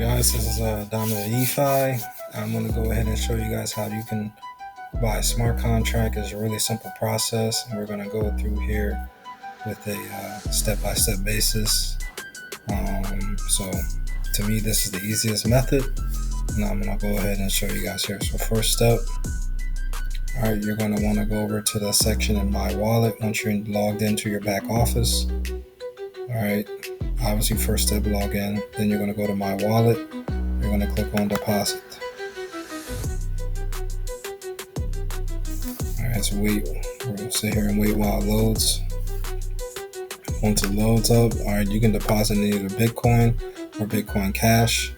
Guys, this is Domino DeFi. I'm going to go ahead and show you guys how you can buy a smart contract. It's a really simple process, and we're going to go through here with a step-by-step basis. So to me, this is the easiest method, and I'm going to go ahead and show you guys here. So first step, all right, you're going to want to go over to the section in My Wallet once you're logged into your back office. All right, obviously first step, log in. Then you're going to go to My Wallet. You're going to click on deposit. All right, so we're going to sit here and wait while it loads. Once it loads up, all right, you can deposit in either Bitcoin or Bitcoin Cash.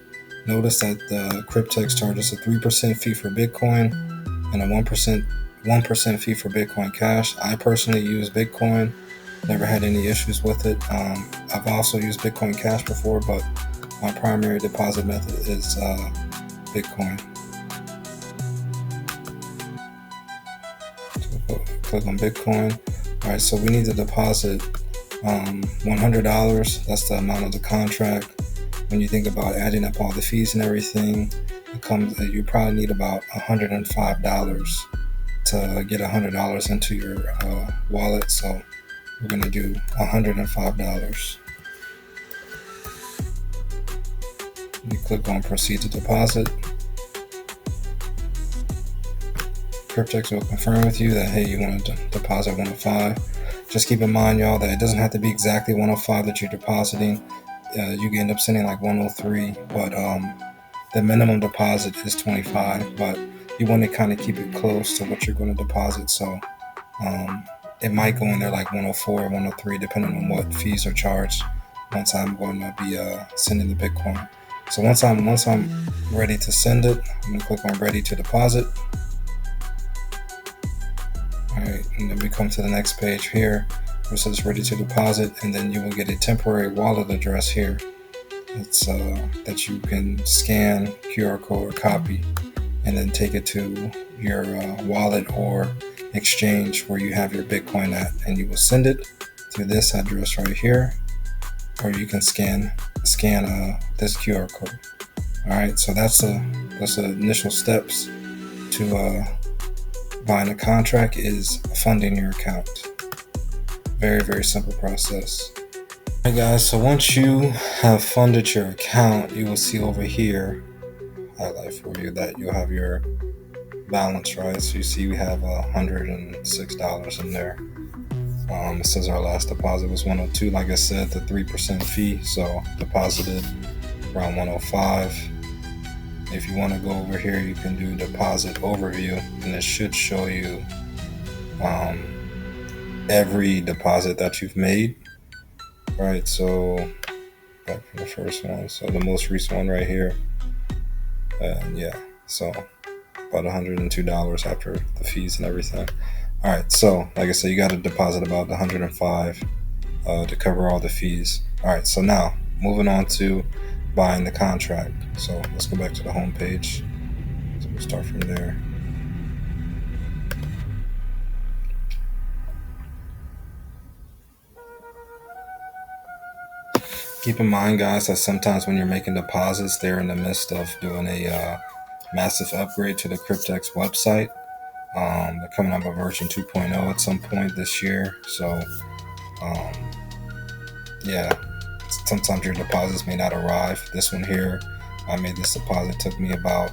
Notice that the cryptex charges a 3% fee for Bitcoin and a 1% fee for Bitcoin Cash. I personally use Bitcoin. Never had any issues with it. I've also used Bitcoin Cash before, but my primary deposit method is Bitcoin. So click on Bitcoin. All right, so we need to deposit $100. That's the amount of the contract. When you think about adding up all the fees and everything, you probably need about $105 to get $100 into your wallet. So we're going to do $105. You click on proceed to deposit. Cryptex will confirm with you that, hey, you want to deposit 105. Just keep in mind, y'all, that it doesn't have to be exactly 105 that you're depositing. You can end up sending like 103, but the minimum deposit is 25, but you want to kind of keep it close to what you're going to deposit. So it might go in there like 104 or 103, depending on what fees are charged once I'm going to be sending the Bitcoin. So once I'm ready to send it, I'm going to click on ready to deposit. All right, and then we come to the next page here where it says ready to deposit, and then you will get a temporary wallet address here. It's that you can scan, QR code, or copy, and then take it to your wallet or exchange where you have your Bitcoin at, and you will send it to this address right here, or you can scan this QR code. All right, so that's the initial steps to buying a contract is funding your account. Very, very simple process. All right, guys, so once you have funded your account, you will see over here, highlight for you, that you'll have your balance, right? So you see we have $106 in there. It says our last deposit was 102. Like I said, the 3% fee, so deposited around 105. If you want to go over here, you can do deposit overview, and it should show you every deposit that you've made. Right, so back from the first one, so the most recent one right here, yeah, so about $102 after the fees and everything. All right, so like I said, you got to deposit about $105 to cover all the fees. All right, so now moving on to buying the contract. So let's go back to the home page. So we'll start from there. Keep in mind, guys, that sometimes when you're making deposits, they're in the midst of doing a massive upgrade to the Cryptex website. They're coming up with version 2.0 at some point this year. So, yeah, sometimes your deposits may not arrive. This one here, I made this deposit, took me about,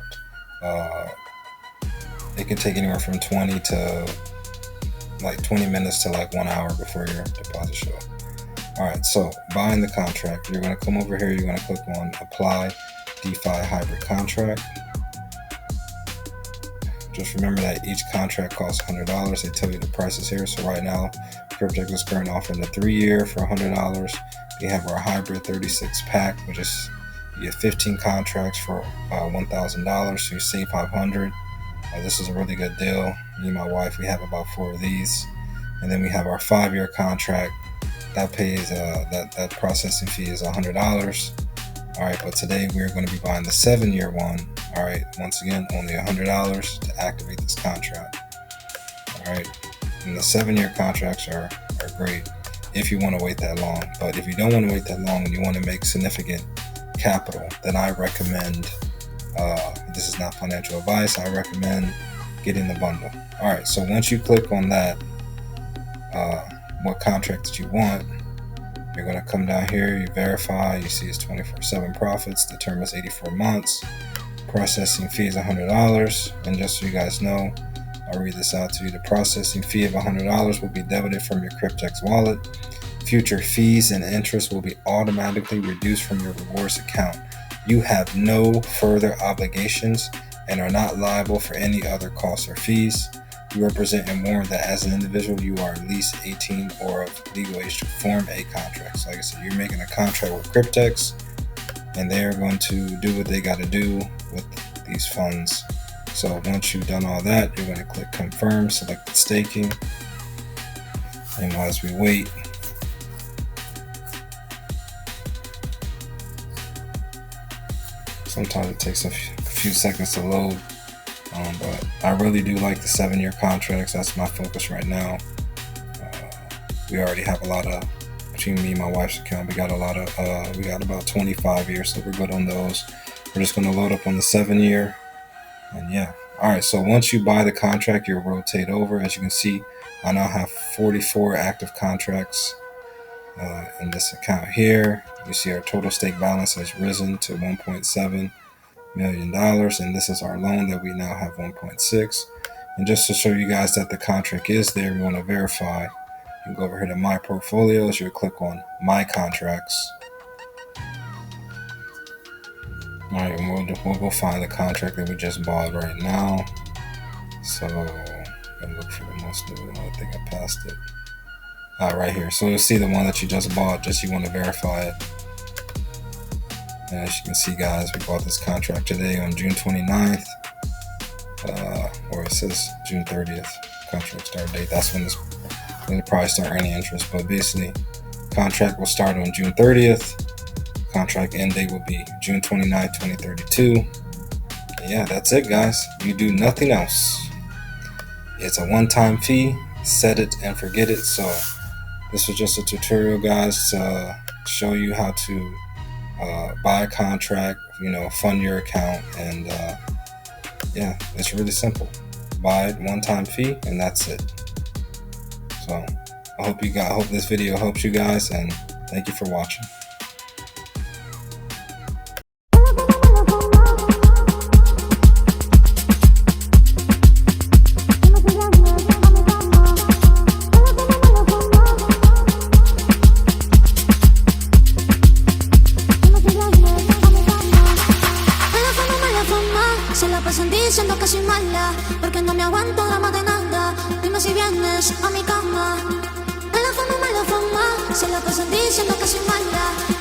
it can take anywhere from 20 minutes to like 1 hour before your deposit shows up. All right, so buying the contract, you're going to come over here, you're going to click on apply DeFi hybrid contract. Just remember that each contract costs $100. They tell you the prices here. So right now, Cryptex is currently offering the 3-year for $100. We have our hybrid 36 pack, which is you get 15 contracts for $1,000. So you save $500. This is a really good deal. Me and my wife, we have about 4 of these. And then we have our 5-year contract. That pays that processing fee is $100. All right, but today we're going to be buying the 7-year one. All right, once again, only $100 to activate this contract. All right, and the 7-year contracts are great if you want to wait that long. But if you don't want to wait that long and you want to make significant capital, then I recommend, this is not financial advice, I recommend getting the bundle. Alright, so once you click on that, what contract that you want, you're going to come down here, you verify, you see it's 24/7 profits, the term is 84 months, processing fee is $100, and just so you guys know, I'll read this out to you. The processing fee of $100 will be debited from your cryptex wallet. Future fees and interest will be automatically reduced from your rewards account. You have no further obligations and are not liable for any other costs or fees. You represent and warrant that as an individual, you are at least 18 or of legal age to form a contract. So like I said, you're making a contract with Cryptex, and they're going to do what they got to do with these funds. So once you've done all that, you're going to click confirm, select the staking, and as we wait, sometimes it takes a few seconds to load. But I really do like the 7-year contracts. That's my focus right now. We already have a lot of, between me and my wife's account, we got about 25 years, so we're good on those. We're just going to load up on the 7-year, and yeah. All right, so once you buy the contract, you'll rotate over. As you can see, I now have 44 active contracts in this account here. You see our total stake balance has risen to $1.7 million, and this is our loan that we now have 1.6. And just to show you guys that the contract is there, we want to verify. You go over here to my portfolios, you'll click on my contracts. All right, and we'll go find the contract that we just bought right now. So I'm look for the most new one. I think I passed it. Right here. So you'll see the one that you just bought, just you want to verify it. And as you can see, guys, we bought this contract today on June 29th, or it says June 30th, contract start date. That's when it'll probably start earning interest. But basically, contract will start on June 30th. Contract end date will be June 29th, 2032. And yeah, that's it, guys. You do nothing else. It's a one-time fee. Set it and forget it. So this was just a tutorial, guys, to show you how to buy a contract, fund your account, and yeah, it's really simple. Buy it, one-time fee, and that's it. So I hope this video helps you guys, and thank you for watching. Se la pasan diciendo que soy mala, porque no me aguanto drama de nada. Dime si vienes a mi cama. Me la fama, se la pasan diciendo que soy mala.